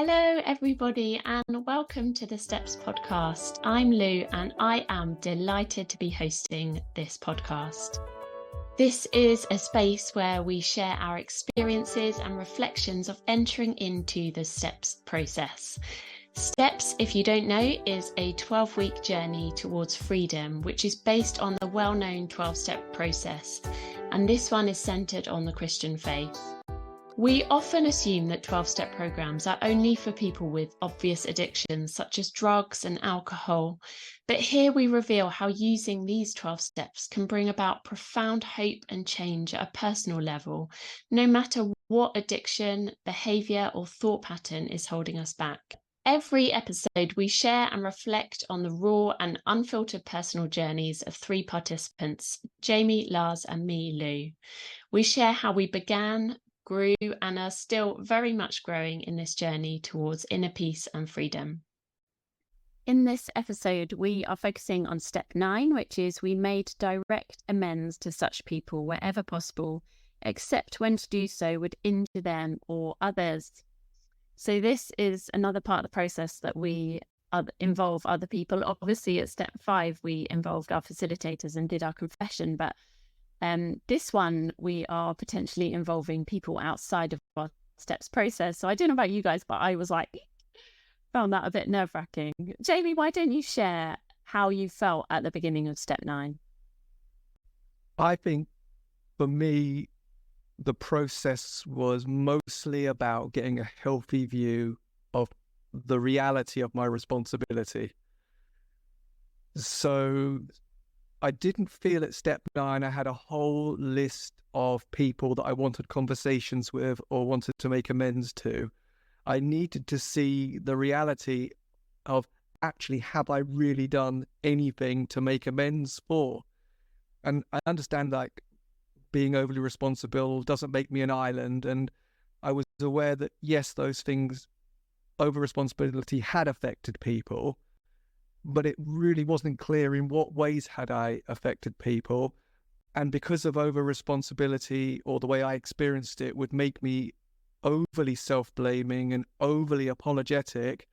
Hello, everybody, and welcome to the Steps podcast. I'm Lou, and I am delighted to be hosting this podcast. This is a space where we share our experiences and reflections of entering into the Steps process. Steps, if you don't know, is a 12-week journey towards freedom, which is based on the well-known 12-step process, and this one is centered on the Christian faith. We often assume that 12-step programs are only for people with obvious addictions such as drugs and alcohol, but here we reveal how using these 12 steps can bring about profound hope and change at a personal level, no matter what addiction, behaviour or thought pattern is holding us back. Every episode, we share and reflect on the raw and unfiltered personal journeys of three participants, Jamie, Lars and me, Lou. We share how we began, grew and are still very much growing in this journey towards inner peace and freedom. In this episode, we are focusing on step 9, which is we made direct amends to such people wherever possible, except when to do so would injure them or others. So this is another part of the process that we involve other people. Obviously, at step 5, we involved our facilitators and did our confession, but this one, we are potentially involving people outside of our steps process. So I don't know about you guys, but I was found that a bit nerve-wracking. Jamie, why don't you share how you felt at the beginning of step 9? I think for me, the process was mostly about getting a healthy view of the reality of my responsibility. So I didn't feel at step 9 I had a whole list of people that I wanted conversations with or wanted to make amends to. I needed to see the reality of actually, have I really done anything to make amends for? And I understand being overly responsible doesn't make me an island. And I was aware that, yes, those things, over responsibility had affected people, but it really wasn't clear in what ways had I affected people. And because of over responsibility, or the way I experienced it would make me overly self-blaming and overly apologetic,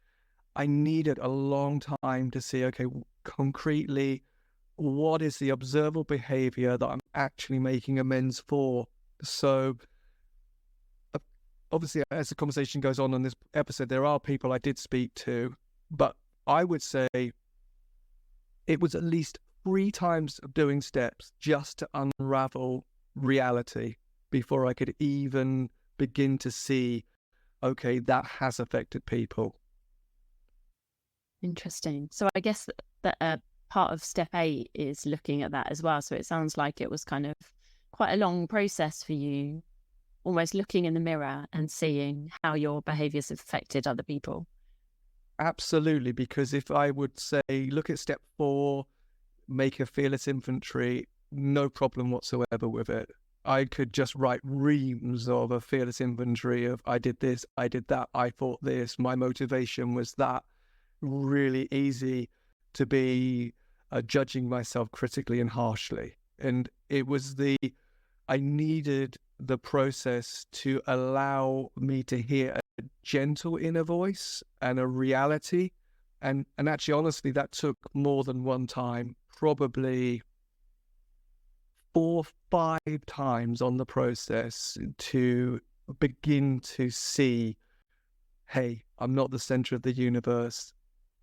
I needed a long time to see, okay, concretely, what is the observable behavior that I'm actually making amends for? So obviously, as the conversation goes on in this episode, there are people I did speak to, but I would say it was at least 3 times of doing steps just to unravel reality before I could even begin to see, okay, that has affected people. Interesting. So I guess that part of step 8 is looking at that as well. So it sounds like it was kind of quite a long process for you, almost looking in the mirror and seeing how your behaviours have affected other people. Absolutely, because if I would say, look at step 4, make a fearless inventory, no problem whatsoever with it. I could just write reams of a fearless inventory of I did this, I did that, I thought this, my motivation was that. Really easy to be judging myself critically and harshly. And it was I needed the process to allow me to hear a gentle inner voice and a reality. And actually, honestly, that took more than one time, probably 4, 5 times on the process to begin to see, hey, I'm not the center of the universe.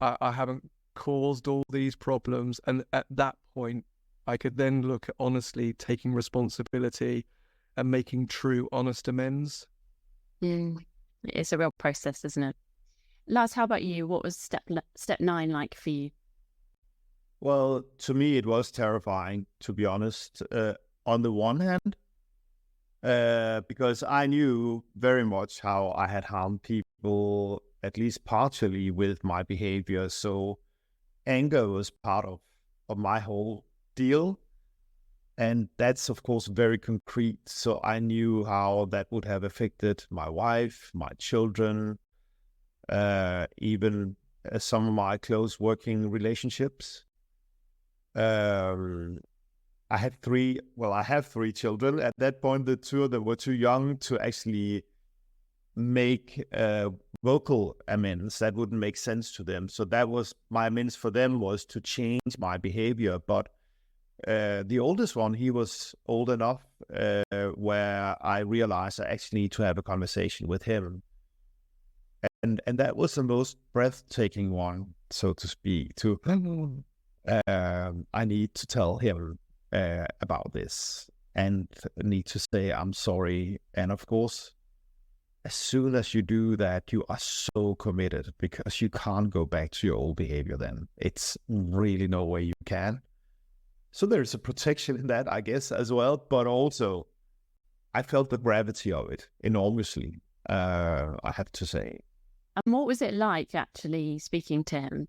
I haven't caused all these problems. And at that point, I could then look at honestly taking responsibility and making true, honest amends. It's a real process, isn't it? Lars, how about you? What was step 9 like for you? Well, to me, it was terrifying, to be honest, on the one hand, because I knew very much how I had harmed people, at least partially, with my behavior. So anger was part of my whole deal. And that's, of course, very concrete. So I knew how that would have affected my wife, my children, even some of my close working relationships. I have 3 children. At that point, the 2 of them were too young to actually make vocal amends that wouldn't make sense to them. So that was my amends for them, was to change my behavior. But the oldest one, he was old enough where I realized I actually need to have a conversation with him. And that was the most breathtaking one, so to speak, I need to tell him about this and need to say I'm sorry. And of course, as soon as you do that, you are so committed, because you can't go back to your old behavior then. It's really no way you can. So there's a protection in that, I guess, as well. But also, I felt the gravity of it enormously, I have to say. And what was it like actually speaking to him?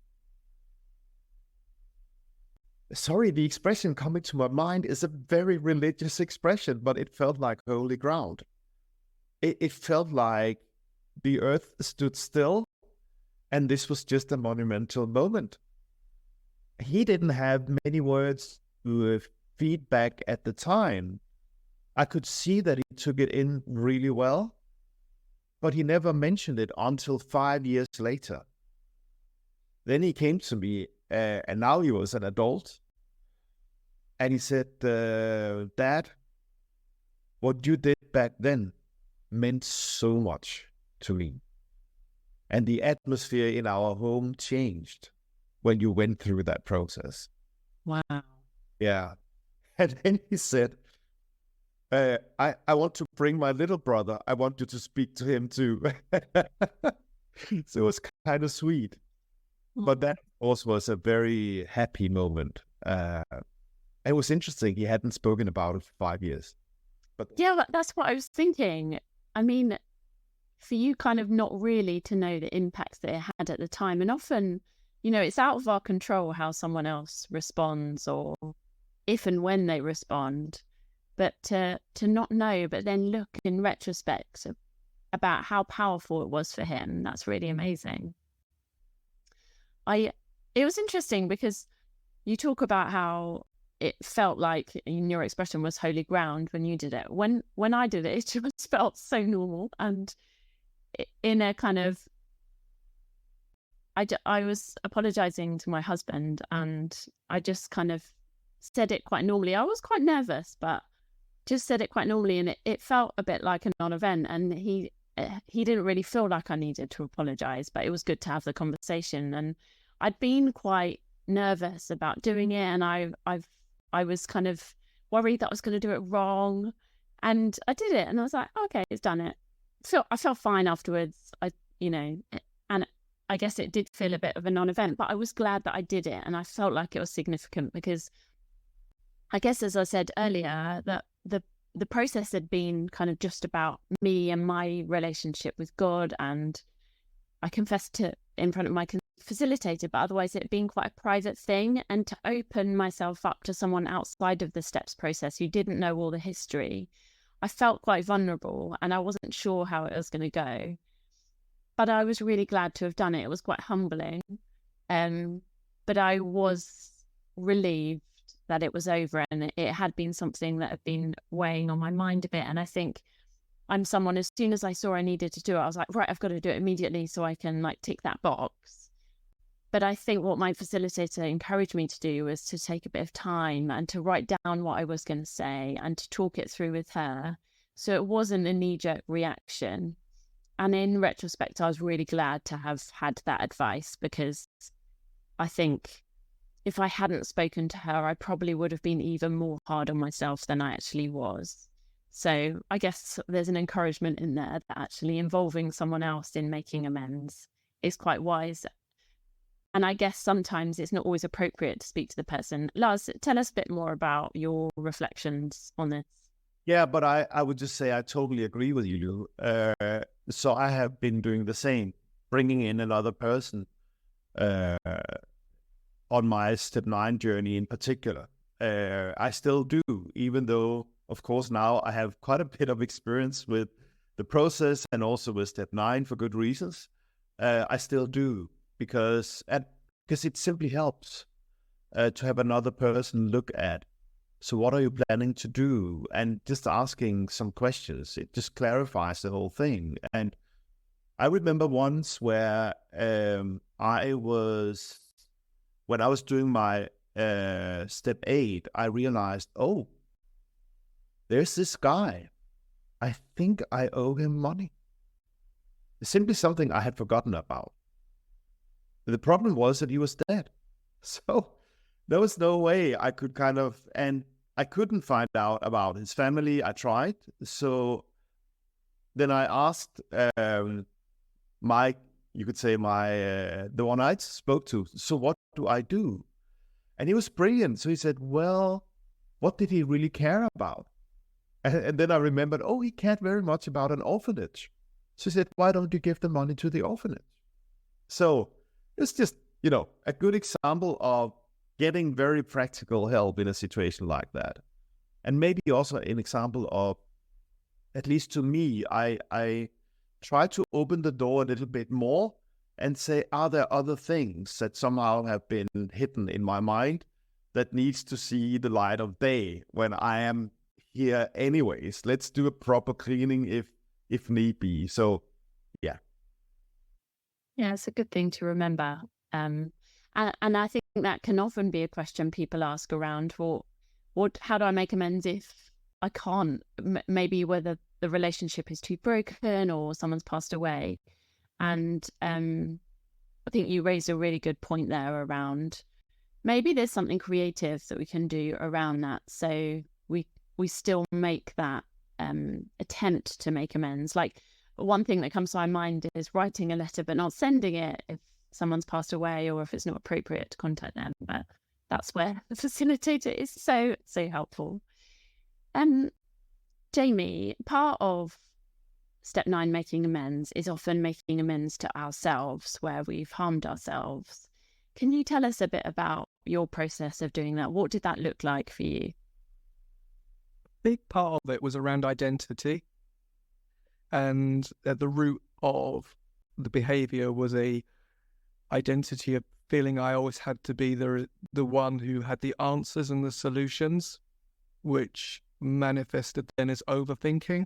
Sorry, the expression coming to my mind is a very religious expression, but it felt like holy ground. It felt like the earth stood still, and this was just a monumental moment. He didn't have many words with feedback at the time. I could see that he took it in really well, but he never mentioned it until 5 years later. Then he came to me, and now he was an adult, and he said, Dad, what you did back then meant so much to me. And the atmosphere in our home changed when you went through that process. Wow. Yeah. And then he said, I want to bring my little brother. I want you to speak to him too. So it was kind of sweet. But that also was a very happy moment. It was interesting. He hadn't spoken about it for 5 years. But yeah, that's what I was thinking. I mean, for you kind of not really to know the impacts that it had at the time. And often, it's out of our control how someone else responds or if and when they respond. But to not know, but then look in retrospect about how powerful it was for him, that's really amazing. It was interesting because you talk about how it felt like, in your expression, was holy ground when you did it. When I did it, it just felt so normal. And in a kind of, I was apologizing to my husband, and I just kind of said it quite normally. I was quite nervous, but just said it quite normally, and it felt a bit like a non-event. And he didn't really feel like I needed to apologize, but it was good to have the conversation. And I'd been quite nervous about doing it, and I was kind of worried that I was going to do it wrong, and I did it, and I was like, okay, it's done it. So I felt fine afterwards. And I guess it did feel a bit of a non-event, but I was glad that I did it, and I felt like it was significant because I guess, as I said earlier, that the process had been kind of just about me and my relationship with God, and I confessed in front of my facilitator, but otherwise it had been quite a private thing. And to open myself up to someone outside of the steps process who didn't know all the history, I felt quite vulnerable, and I wasn't sure how it was going to go. But I was really glad to have done it. It was quite humbling. But I was relieved that it was over, and it had been something that had been weighing on my mind a bit. And I think I'm someone, as soon as I saw I needed to do it, I was like, right, I've got to do it immediately so I can tick that box. But I think what my facilitator encouraged me to do was to take a bit of time and to write down what I was going to say and to talk it through with her. So it wasn't a knee-jerk reaction. And in retrospect, I was really glad to have had that advice, because I think if I hadn't spoken to her, I probably would have been even more hard on myself than I actually was. So I guess there's an encouragement in there that actually involving someone else in making amends is quite wise. And I guess sometimes it's not always appropriate to speak to the person. Lars, tell us a bit more about your reflections on this. Yeah, but I would just say I totally agree with you, Lou. So I have been doing the same, bringing in another person on my step 9 journey in particular. I still do, even though, of course, now I have quite a bit of experience with the process and also with step 9 for good reasons. I still do, because it simply helps to have another person look at. So what are you planning to do? And just asking some questions, it just clarifies the whole thing. And I remember once where when I was doing my step 8, I realized, oh, there's this guy. I think I owe him money. It's simply something I had forgotten about. The problem was that he was dead. So there was no way I could and I couldn't find out about his family. I tried. So then I asked you could say the one I spoke to, so what do I do? And he was brilliant. So he said, well, what did he really care about? And then I remembered, oh, he cared very much about an orphanage. So he said, why don't you give the money to the orphanage? So it's just, a good example of getting very practical help in a situation like that. And maybe also an example of, at least to me, I try to open the door a little bit more and say, are there other things that somehow have been hidden in my mind that needs to see the light of day when I am here anyways? Let's do a proper cleaning if need be. So, yeah. Yeah, it's a good thing to remember. And I think that can often be a question people ask around, well, how do I make amends if I can't? Maybe whether the relationship is too broken or someone's passed away. And I think you raised a really good point there around maybe there's something creative that we can do around that. So we still make that attempt to make amends. Like, one thing that comes to my mind is writing a letter but not sending it if someone's passed away or if it's not appropriate to contact them. But that's where the facilitator is so helpful. Jamie, part of step 9, making amends, is often making amends to ourselves where we've harmed ourselves. Can you tell us a bit about your process of doing that? What did that look like for you? A big part of it was around identity. And at the root of the behavior was a identity of feeling I always had to be the one who had the answers and the solutions, which manifested then as overthinking,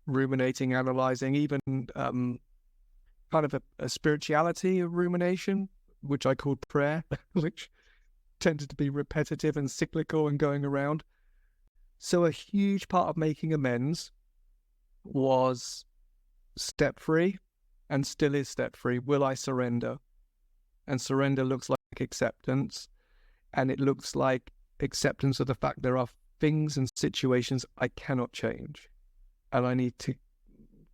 ruminating, analyzing, even kind of a spirituality of rumination, which I called prayer, which tended to be repetitive and cyclical and going around. So a huge part of making amends was step 3, and still is step 3. Will I surrender? And surrender looks like acceptance, and it looks like acceptance of the fact there are things and situations I cannot change, and I need to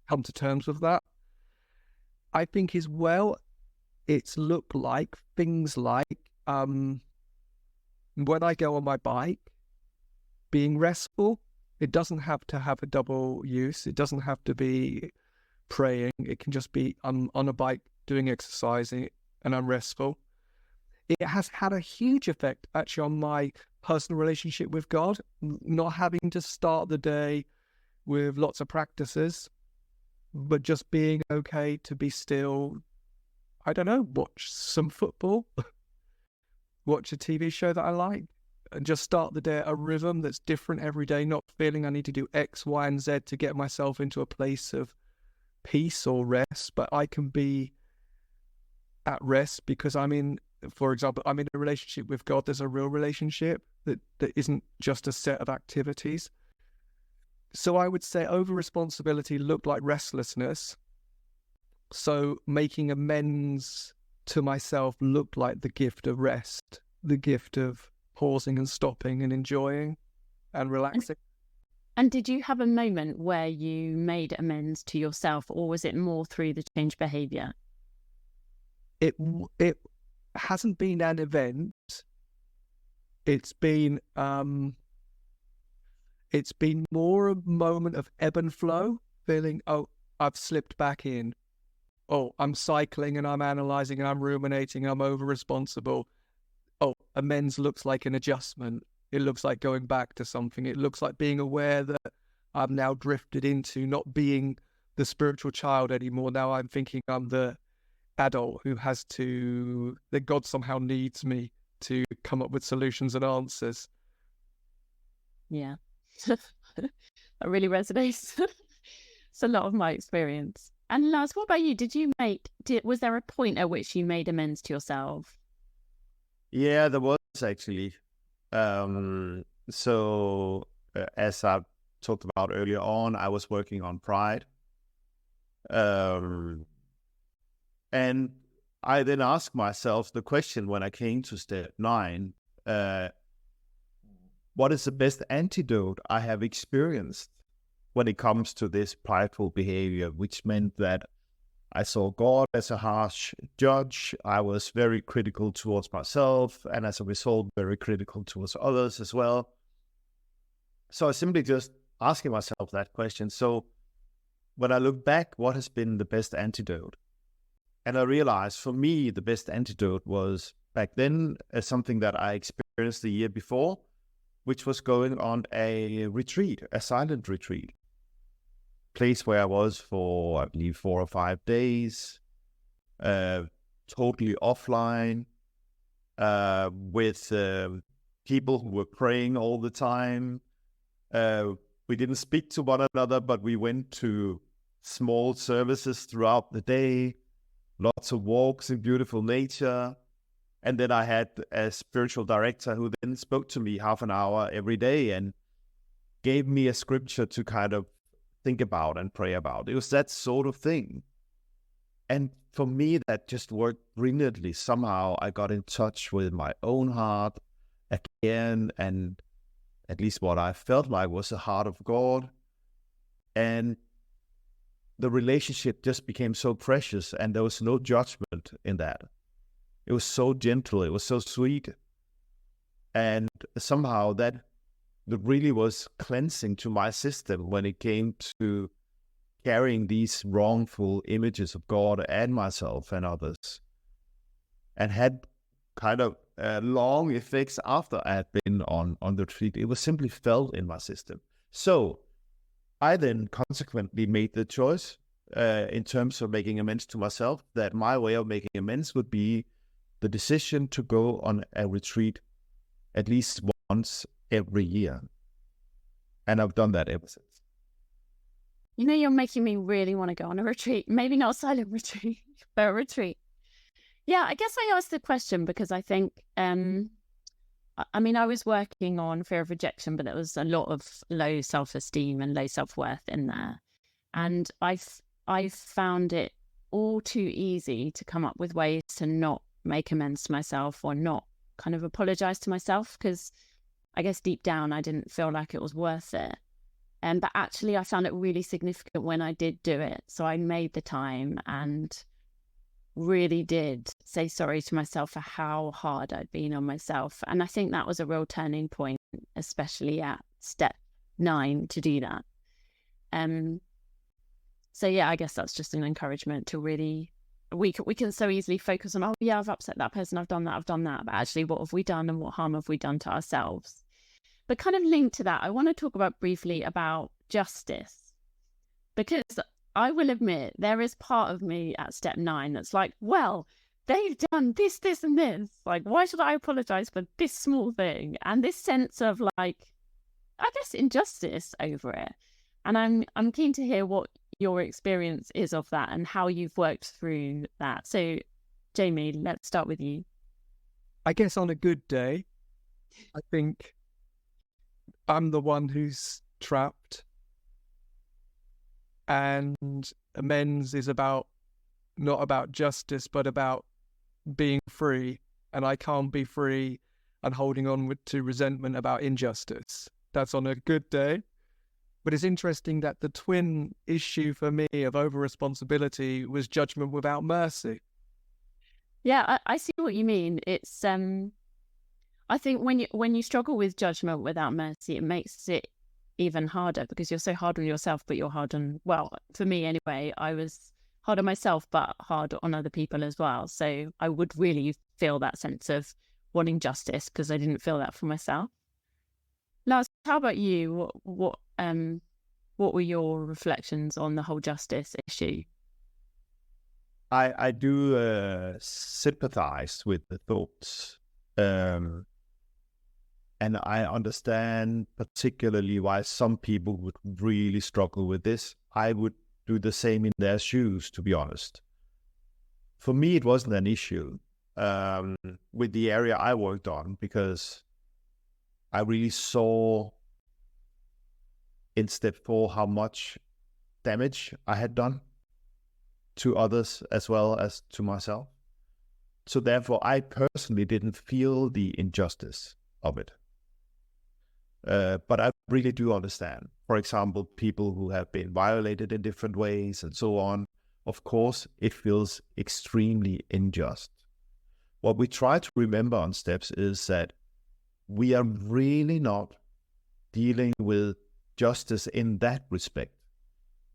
come to terms with that. I think as well, it's looked like things like when I go on my bike, being restful. It doesn't have to have a double use. It doesn't have to be praying. It can just be I'm on a bike doing exercising and I'm restful. It has had a huge effect actually on my personal relationship with God, not having to start the day with lots of practices, but just being okay to be still. I don't know, watch some football, watch a TV show that I like, and just start the day at a rhythm that's different every day, not feeling I need to do X, Y, and Z to get myself into a place of peace or rest, but I can be at rest because for example, I'm in a relationship with God. There's a real relationship that isn't just a set of activities. So I would say over responsibility looked like restlessness. So making amends to myself looked like the gift of rest, the gift of pausing and stopping and enjoying and relaxing. And did you have a moment where you made amends to yourself, or was it more through the change behavior? It hasn't been an event. It's been more a moment of ebb and flow, feeling, oh, I've slipped back in. Oh, I'm cycling and I'm analysing and I'm ruminating, I'm over-responsible. Oh, amends looks like an adjustment. It looks like going back to something. It looks like being aware that I'm now drifted into not being the spiritual child anymore. Now I'm thinking I'm the adult who that God somehow needs me to come up with solutions and answers. Yeah, that really resonates. It's a lot of my experience. And Lars, what about you? Was there a point at which you made amends to yourself? Yeah, there was actually. As I talked about earlier on, I was working on pride. And I then asked myself the question when I came to step 9, what is the best antidote I have experienced when it comes to this prideful behavior, which meant that I saw God as a harsh judge. I was very critical towards myself, and as a result, very critical towards others as well. So I simply just asking myself that question. So when I look back, what has been the best antidote? And I realized for me, the best antidote was back then something that I experienced the year before, which was going on a retreat, a silent retreat. Place where I was for, I believe, 4 or 5 days, totally offline, with people who were praying all the time. We didn't speak to one another, but we went to small services throughout the day, lots of walks in beautiful nature. And then I had a spiritual director who then spoke to me half an hour every day and gave me a scripture to kind of think about and pray about. It was that sort of thing. And for me, that just worked brilliantly. Somehow I got in touch with my own heart again, and at least what I felt like was the heart of God. And the relationship just became so precious, and there was no judgment in that. It was so gentle, it was so sweet. And somehow that really was cleansing to my system when it came to carrying these wrongful images of God and myself and others, and had kind of long effects after I had been on the retreat. It was simply felt in my system. So I then consequently made the choice in terms of making amends to myself, that my way of making amends would be the decision to go on a retreat at least once every year. And I've done that ever since. You know, you're making me really want to go on a retreat. Maybe not a silent retreat, but a retreat. Yeah, I guess I asked the question because I think, I mean, I was working on fear of rejection, but there was a lot of low self-esteem and low self-worth in there. And I found it all too easy to come up with ways to not make amends to myself or not kind of apologize to myself, because I guess deep down I didn't feel like it was worth it. But actually I found it really significant when I did do it. So I made the time and really did say sorry to myself for how hard I'd been on myself. And I think that was a real turning point, especially at step 9, to do that. So yeah, I guess that's just an encouragement to really, we can so easily focus on, oh yeah, I've upset that person, I've done that. But actually, what have we done and what harm have we done to ourselves? But kind of linked to that, I want to talk briefly about justice, because I will admit there is part of me at step 9 that's like, well, they've done this, and this. Like, why should I apologize for this small thing? And this sense of, like, I guess, injustice over it. And I'm keen to hear what your experience is of that and how you've worked through that. So, Jamie, let's start with you. I guess on a good day, I think I'm the one who's trapped, and amends is not about justice, but about being free. And I can't be free and holding on to resentment about injustice. That's on a good day. But it's interesting that the twin issue for me of over-responsibility was judgment without mercy. Yeah, I see what you mean. It's I think when you struggle with judgment without mercy, it makes it even harder, because you're so hard on yourself, but you're hard on, well, for me anyway, I was hard on myself, but hard on other people as well. So I would really feel that sense of wanting justice because I didn't feel that for myself. Lars, how about you? What were your reflections on the whole justice issue? I do sympathize with the thoughts. And I understand particularly why some people would really struggle with this. I would do the same in their shoes, to be honest. For me, it wasn't an issue with the area I worked on, because I really saw in step 4 how much damage I had done to others as well as to myself. So therefore, I personally didn't feel the injustice of it. But I really do understand, for example, people who have been violated in different ways and so on. Of course, it feels extremely unjust. What we try to remember on steps is that we are really not dealing with justice in that respect.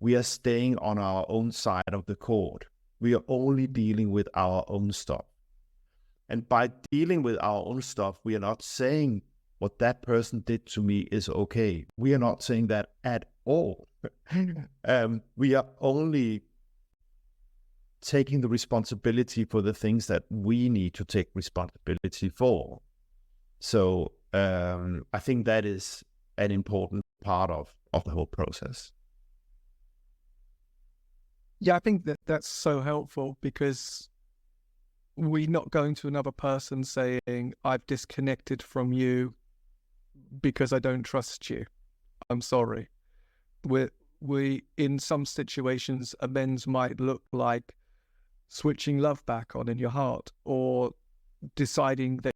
We are staying on our own side of the court. We are only dealing with our own stuff. And by dealing with our own stuff, we are not saying what that person did to me is okay. We are not saying that at all. We are only taking the responsibility for the things that we need to take responsibility for. So I think that is an important part of the whole process. Yeah, I think that's so helpful, because we're not going to another person saying, I've disconnected from you because I don't trust you. I'm sorry. We in some situations, amends might look like switching love back on in your heart, or deciding that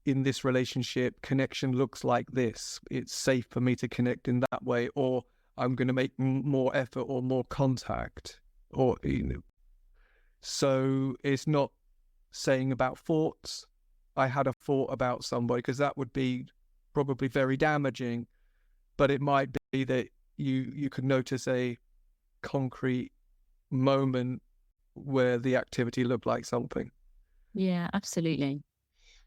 in this relationship, connection looks like this. It's safe for me to connect in that way, or I'm going to make more effort or more contact. Or, so it's not saying about thoughts. I had a thought about somebody, because that would be probably very damaging. But it might be that you could notice a concrete moment where the activity looked like something. Yeah, absolutely.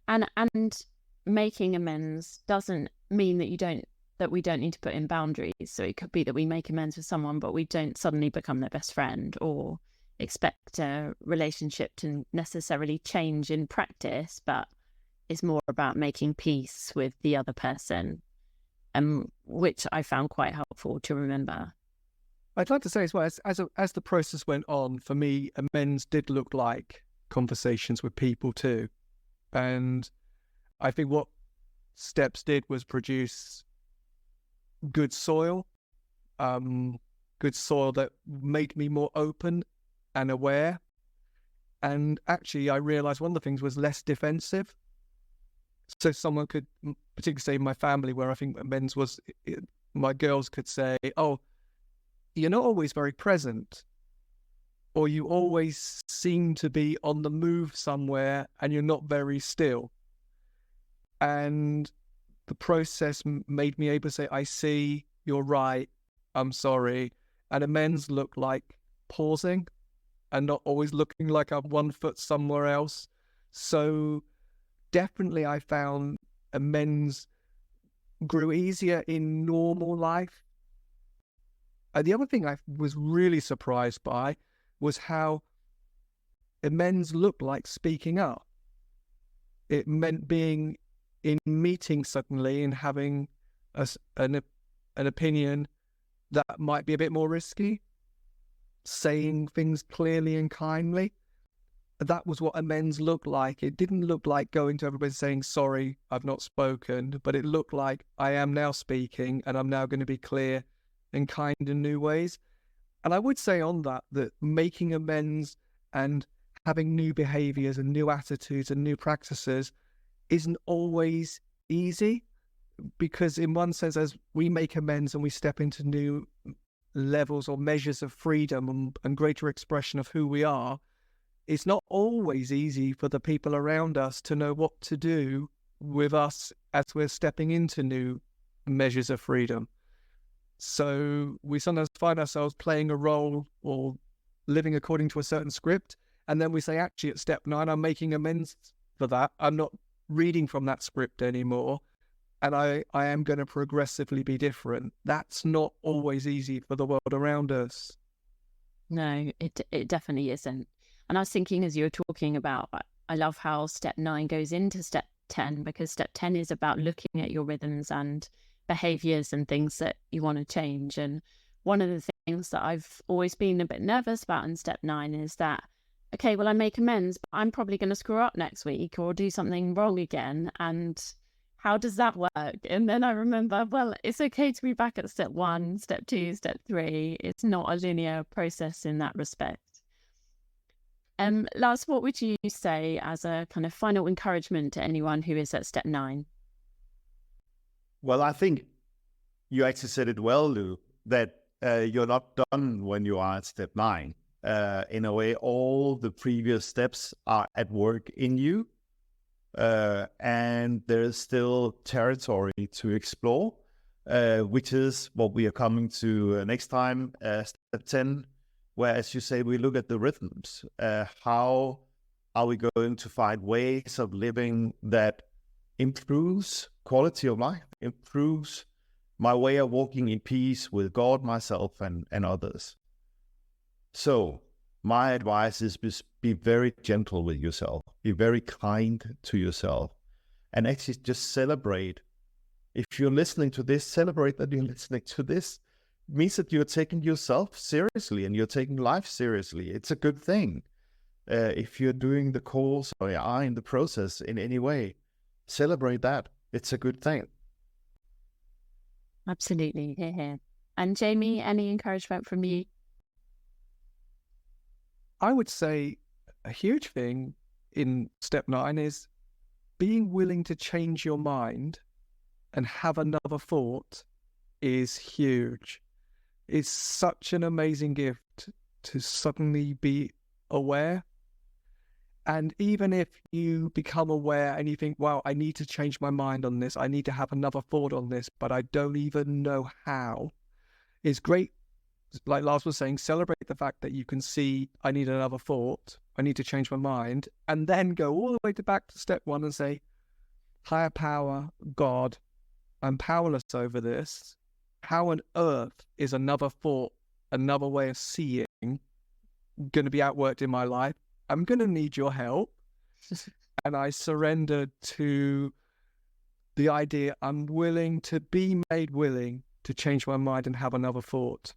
And making amends doesn't mean that we don't need to put in boundaries. So it could be that we make amends with someone, but we don't suddenly become their best friend, or expect a relationship to necessarily change in practice, but it's more about making peace with the other person, which I found quite helpful to remember. I'd like to say as well, as the process went on, for me, amends did look like conversations with people too. And I think what steps did was produce good soil that made me more open and aware. And actually, I realized one of the things was less defensive. So someone could, particularly say my family, where I think amends was, my girls could say, oh, you're not always very present, or you always seem to be on the move somewhere and you're not very still. And the process made me able to say, I see, you're right, I'm sorry. And amends look like pausing and not always looking like I'm 1 foot somewhere else. So definitely I found amends grew easier in normal life. And the other thing I was really surprised by was how amends looked like speaking up. It meant being in meetings suddenly and having an opinion that might be a bit more risky, saying things clearly and kindly. That was what amends looked like. It didn't look like going to everybody saying, sorry, I've not spoken, but it looked like I am now speaking and I'm now going to be clear and kind in new ways. And I would say on that making amends and having new behaviors and new attitudes and new practices isn't always easy, because in one sense, as we make amends and we step into new levels or measures of freedom and greater expression of who we are, it's not always easy for the people around us to know what to do with us as we're stepping into new measures of freedom. So we sometimes find ourselves playing a role or living according to a certain script. And then we say, actually, at step 9, I'm making amends for that. I'm not reading from that script anymore. And I am going to progressively be different. That's not always easy for the world around us. No, it definitely isn't. And I was thinking, as you were talking about, I love how step 9 goes into step 10, because step 10 is about looking at your rhythms and behaviors and things that you want to change. And one of the things that I've always been a bit nervous about in step 9 is that, okay, well, I make amends, but I'm probably going to screw up next week or do something wrong again. And how does that work? And then I remember, well, it's okay to be back at step 1, step 2, step 3. It's not a linear process in that respect. Lars, what would you say as a kind of final encouragement to anyone who is at step 9? Well, I think you actually said it well, Lou, that you're not done when you are at step 9. In a way, all the previous steps are at work in you, and there's still territory to explore, which is what we are coming to next time, step 10, where, as you say, we look at the rhythms. How are we going to find ways of living that improves quality of life, improves my way of walking in peace with God, myself, and others? So my advice is be very gentle with yourself, be very kind to yourself, and actually just celebrate. If you're listening to this, celebrate that you're listening to this. It means that you're taking yourself seriously and you're taking life seriously. It's a good thing. If you're doing the course or you are in the process in any way, celebrate that. It's a good thing. Absolutely. Hear, hear. And Jamie, any encouragement from you? I would say a huge thing in step 9 is being willing to change your mind and have another thought is huge. It's such an amazing gift to suddenly be aware. And even if you become aware and you think, wow, I need to change my mind on this, I need to have another thought on this, but I don't even know how, it's great. Like Lars was saying, celebrate the fact that you can see, I need another thought, I need to change my mind, and then go all the way back to step 1 and say, higher power, God, I'm powerless over this. How on earth is another thought, another way of seeing going to be outworked in my life? I'm going to need your help. And I surrender to the idea I'm willing to be made willing to change my mind and have another thought.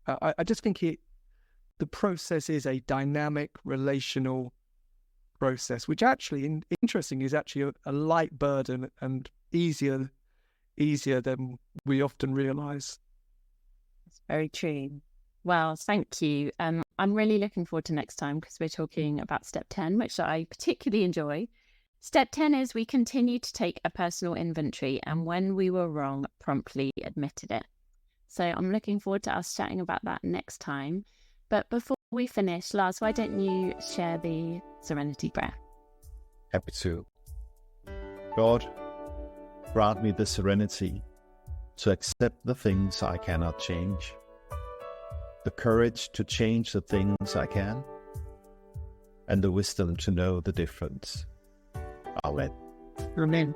I just think the process is a dynamic, relational process, which actually, interesting, is actually a light burden and easier than we often realize. It's very true. Well, thank you. I'm really looking forward to next time because we're talking about step 10, which I particularly enjoy. Step 10 is we continue to take a personal inventory and when we were wrong, promptly admitted it. So I'm looking forward to us chatting about that next time. But before we finish, Lars, why don't you share the serenity prayer? Happy to. God, grant me the serenity to accept the things I cannot change, the courage to change the things I can, and the wisdom to know the difference. Amen. Amen.